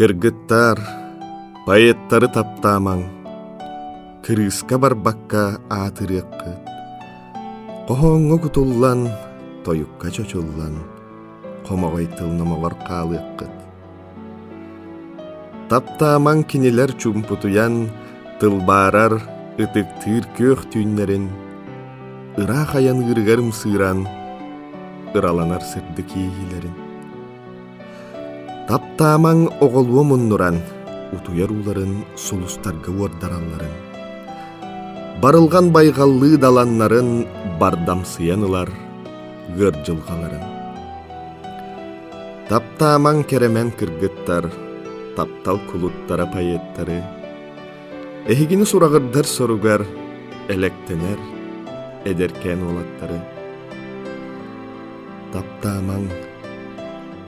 Кыргыттар, поэттары таптамаң, кырыска барбакка атырыаккы. Кохоңго кутуллан, тоюкка чочуллан, комогой тылномолор каалыаккыт. Таптамаң кинилер чумпутуян, тылбарар, ытыктыр көх түйнерин, ыра хаян ырыгарым сыран, ыраланар сырды кийлерин. Таптамаң оголуо муннуран, утуяр уларын сулустарга уордаралларын. Барылган байгаллы даланнарын бардамсыянылар, гыр жылгаларын. Таптамаң керемен кыргыттар, таптал кулуттара поэттары. Эхигини сурагырдар соругар, электенер, эдеркен олаттары. Таптамаң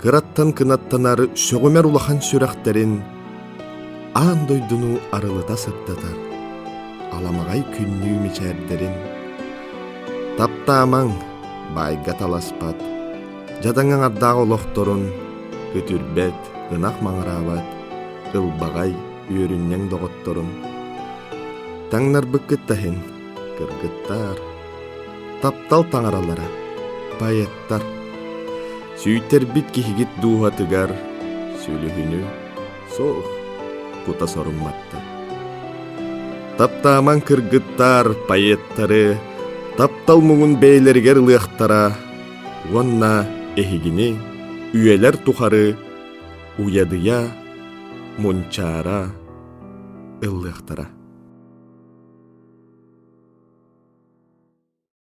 кыраттан кынаттанар сөгөмер улахан сүрәхтерин аан дойдуну арылыта сыттатар, аламагай күннүү мичәрдерин. Таптамаң байга таласпат, жадаңаң аддағы олохторун, көтүрбет, ынак маңырабат, ылбагай үйөрүннең доготторун. Таңнар бүккіттахин, кыргыттар, таптал таңаралара, поэттар. Сүйттер бит кихигит дуухатыгар, сүлүхүнү, соох, кута сорумматты. Таптамаң кыргыттар, поэттары, таптал муңун бейлергер ылыахтара, уонна эхигини, үйелер тухары, уядыя, мунчара, ылыахтара.